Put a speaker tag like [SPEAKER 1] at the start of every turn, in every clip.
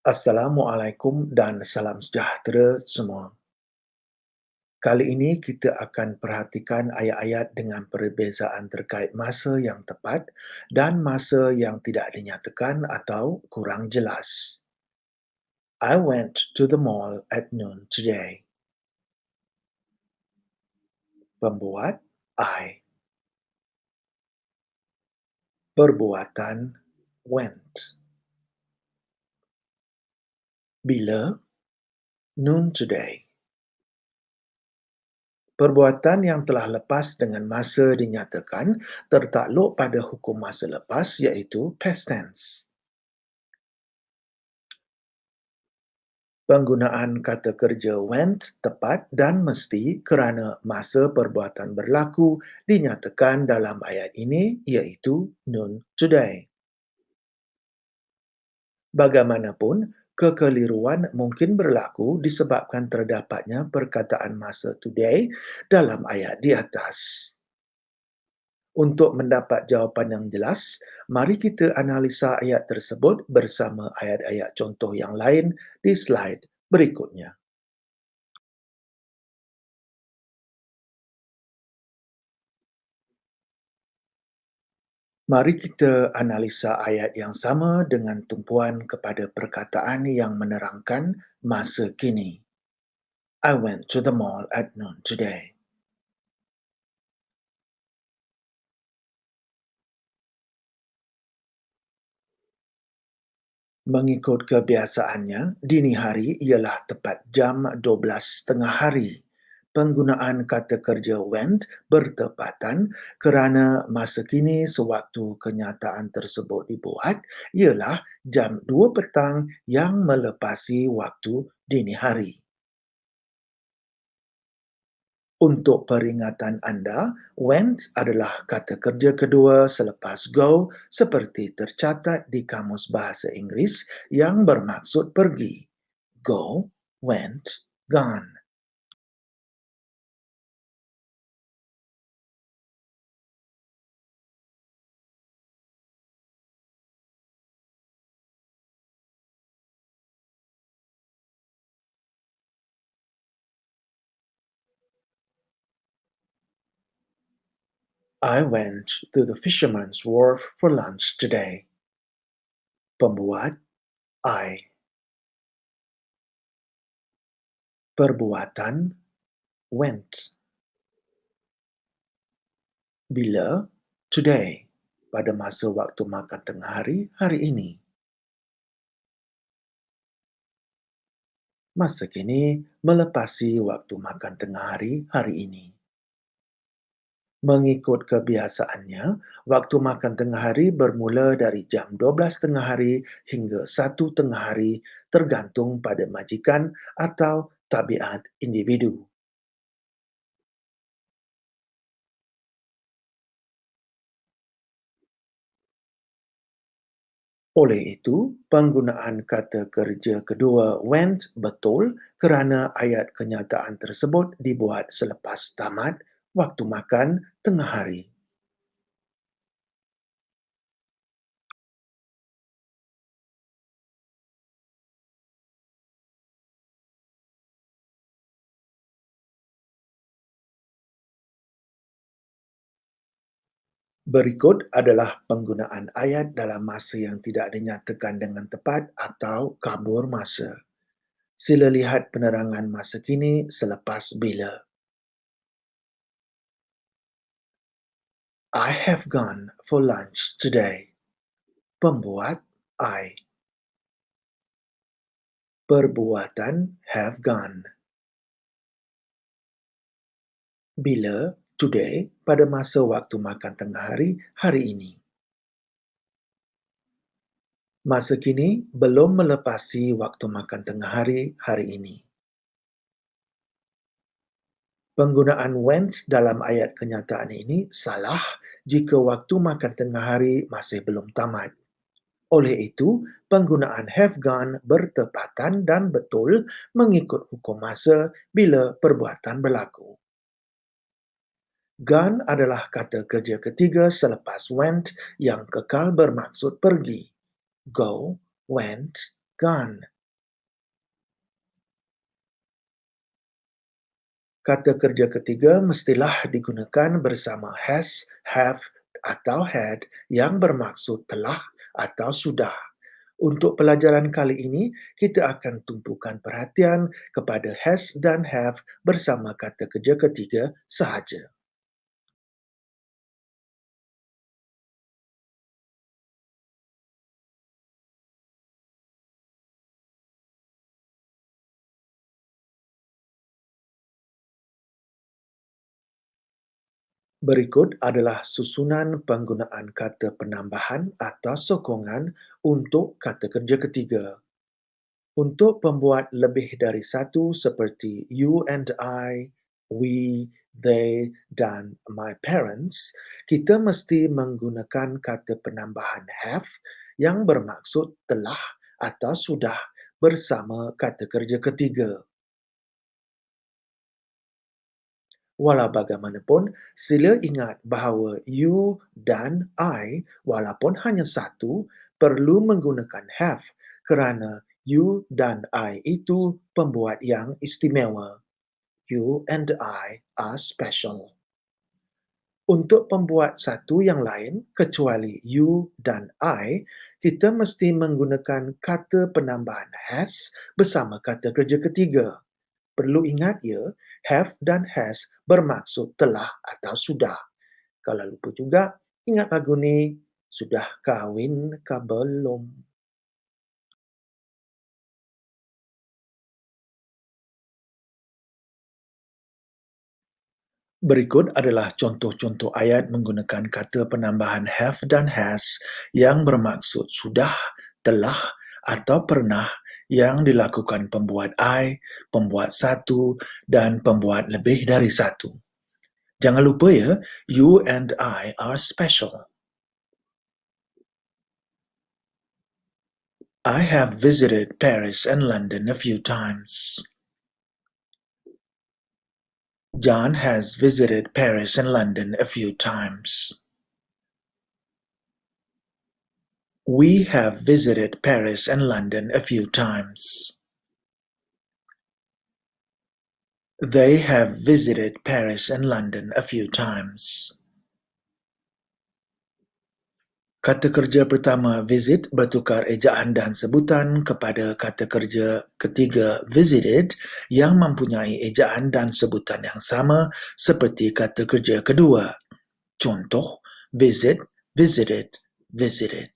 [SPEAKER 1] Assalamualaikum dan salam sejahtera semua. Kali ini kita akan perhatikan ayat-ayat dengan perbezaan terkait masa yang tepat dan masa yang tidak dinyatakan atau kurang jelas. I went to the mall at noon today. Pembuat I. Perbuatan went. Bila? Noon today. Perbuatan yang telah lepas dengan masa dinyatakan tertakluk pada hukum masa lepas iaitu past tense. Penggunaan kata kerja went tepat dan mesti kerana masa perbuatan berlaku dinyatakan dalam ayat ini iaitu noon today. Bagaimanapun, kekeliruan mungkin berlaku disebabkan terdapatnya perkataan masa today dalam ayat di atas. Untuk mendapat jawapan yang jelas, mari kita analisa ayat tersebut bersama ayat-ayat contoh yang lain di slide berikutnya. Mari kita analisa ayat yang sama dengan tumpuan kepada perkataan yang menerangkan masa kini. I went to the mall at noon today. Mengikut kebiasaannya, dini hari ialah tepat jam 12 tengah hari. Penggunaan kata kerja went bertepatan kerana masa kini sewaktu kenyataan tersebut dibuat ialah jam 2 petang yang melepasi waktu dini hari. Untuk peringatan anda, went adalah kata kerja kedua selepas go seperti tercatat di Kamus Bahasa Inggeris yang bermaksud pergi. Go, went, gone. I went to the Fisherman's Wharf for lunch today. Pembuat I. Perbuatan went. Bila? Today. Pada masa waktu makan tengah hari, hari ini. Masa kini melepasi waktu makan tengah hari, hari ini. Mengikut kebiasaannya, waktu makan tengah hari bermula dari jam 12 tengah hari hingga 1 tengah hari tergantung pada majikan atau tabiat individu. Oleh itu, penggunaan kata kerja kedua went betul kerana ayat kenyataan tersebut dibuat selepas tamat waktu makan tengah hari. Berikut adalah penggunaan ayat dalam masa yang tidak dinyatakan dengan tepat atau kabur masa. Sila lihat penerangan masa kini selepas bila. I have gone for lunch today. Pembuat I. Perbuatan have gone. Bila? Today, pada masa waktu makan tengah hari, hari ini. Masa kini belum melepasi waktu makan tengah hari, hari ini. Penggunaan went dalam ayat kenyataan ini salah jika waktu makan tengah hari masih belum tamat. Oleh itu, penggunaan have gone bertepatan dan betul mengikut hukum masa bila perbuatan berlaku. Gone adalah kata kerja ketiga selepas went yang kekal bermaksud pergi. Go, went, gone. Kata kerja ketiga mestilah digunakan bersama has, have atau had yang bermaksud telah atau sudah. Untuk pelajaran kali ini, kita akan tumpukan perhatian kepada has dan have bersama kata kerja ketiga sahaja. Berikut adalah susunan penggunaan kata penambahan atau sokongan untuk kata kerja ketiga. Untuk pembuat lebih dari satu seperti you and I, we, they, dan my parents, kita mesti menggunakan kata penambahan have yang bermaksud telah atau sudah bersama kata kerja ketiga. Walau bagaimanapun, sila ingat bahawa you dan I, walaupun hanya satu, perlu menggunakan have kerana you dan I itu pembuat yang istimewa. You and I are special. Untuk pembuat satu yang lain, kecuali you dan I, kita mesti menggunakan kata penambahan has bersama kata kerja ketiga. Perlu ingat ya, have dan has bermaksud telah atau sudah. Kalau lupa juga, ingat lagu ni, sudah kahwin ke belum? Berikut adalah contoh-contoh ayat menggunakan kata penambahan have dan has yang bermaksud sudah, telah atau pernah yang dilakukan pembuat I, pembuat satu dan pembuat lebih dari satu. Jangan lupa ya, you and I are special. I have visited Paris and London a few times. John has visited Paris and London a few times. We have visited Paris and London a few times. They have visited Paris and London a few times. Kata kerja pertama visit bertukar ejaan dan sebutan kepada kata kerja ketiga visited yang mempunyai ejaan dan sebutan yang sama seperti kata kerja kedua. Contoh, visit, visited, visited.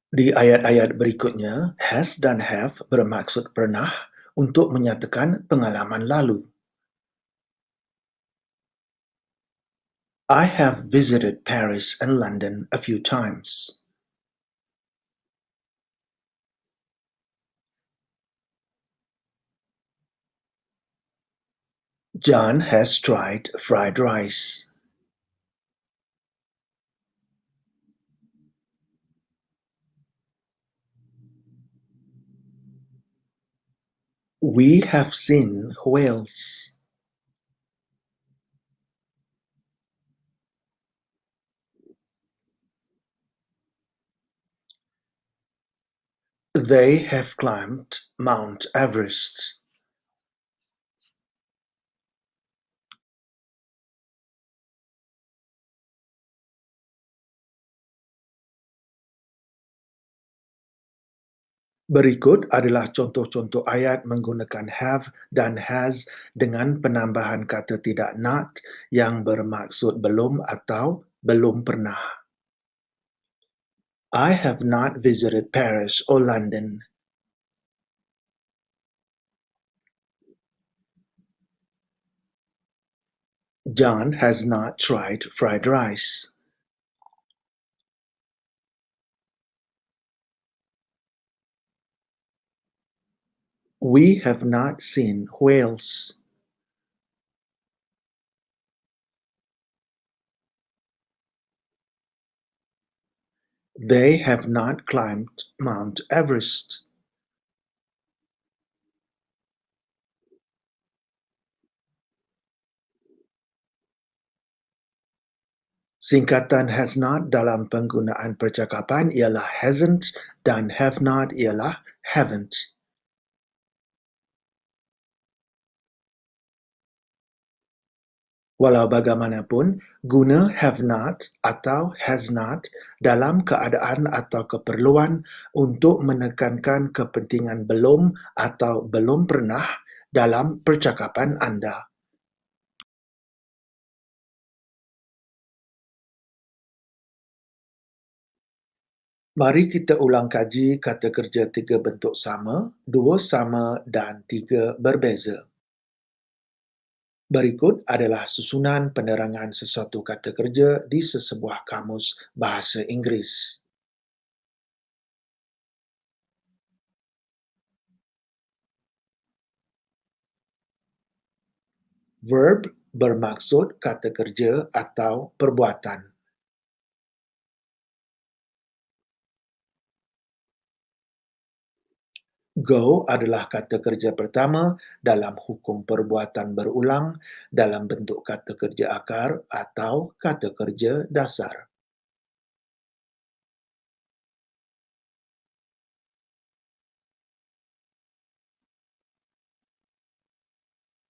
[SPEAKER 1] Di ayat-ayat berikutnya, has dan have bermaksud pernah untuk menyatakan pengalaman lalu. I have visited Paris and London a few times. John has tried fried rice. We have seen whales. They have climbed Mount Everest. Berikut adalah contoh-contoh ayat menggunakan have dan has dengan penambahan kata tidak not yang bermaksud belum atau belum pernah. I have not visited Paris or London. John has not tried fried rice. We have not seen whales. They have not climbed Mount Everest. Singkatan has not dalam penggunaan percakapan ialah hasn't dan have not ialah haven't. Walau bagaimanapun, guna have not atau has not dalam keadaan atau keperluan untuk menekankan kepentingan belum atau belum pernah dalam percakapan anda. Mari kita ulang kaji kata kerja tiga bentuk sama, dua sama dan tiga berbeza. Berikut adalah susunan penerangan sesuatu kata kerja di sesebuah kamus bahasa Inggeris. Verb bermaksud kata kerja atau perbuatan. Go adalah kata kerja pertama dalam hukum perbuatan berulang dalam bentuk kata kerja akar atau kata kerja dasar.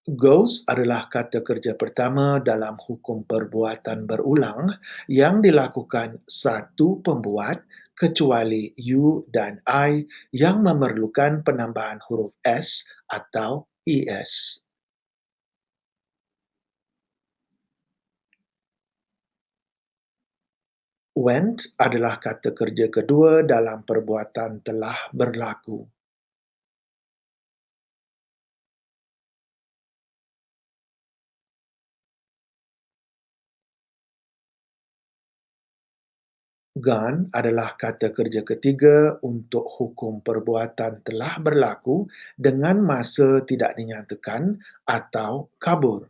[SPEAKER 1] Goes adalah kata kerja pertama dalam hukum perbuatan berulang yang dilakukan satu pembuat kecuali you dan I yang memerlukan penambahan huruf S atau ES. Went adalah kata kerja kedua dalam perbuatan telah berlaku. Gone adalah kata kerja ketiga untuk hukum perbuatan telah berlaku dengan masa tidak dinyatakan atau kabur.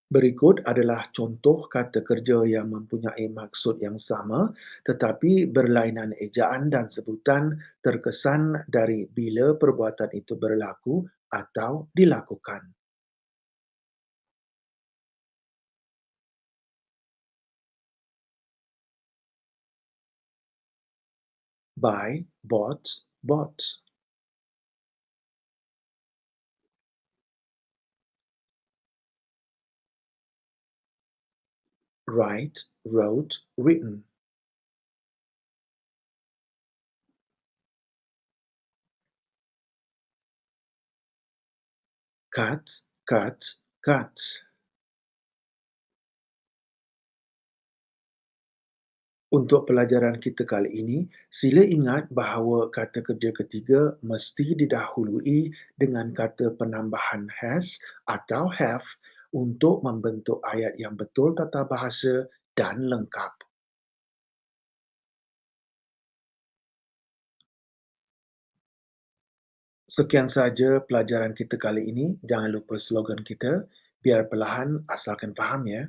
[SPEAKER 1] Berikut adalah contoh kata kerja yang mempunyai maksud yang sama tetapi berlainan ejaan dan sebutan terkesan dari bila perbuatan itu berlaku atau dilakukan. Buy, bought, bought. Write, wrote, written. Cut, cut, cut. Untuk pelajaran kita kali ini, sila ingat bahawa kata kerja ketiga mesti didahului dengan kata penambahan has atau have untuk membentuk ayat yang betul tata bahasa dan lengkap. Sekian saja pelajaran kita kali ini. Jangan lupa slogan kita, biar perlahan asalkan faham ya.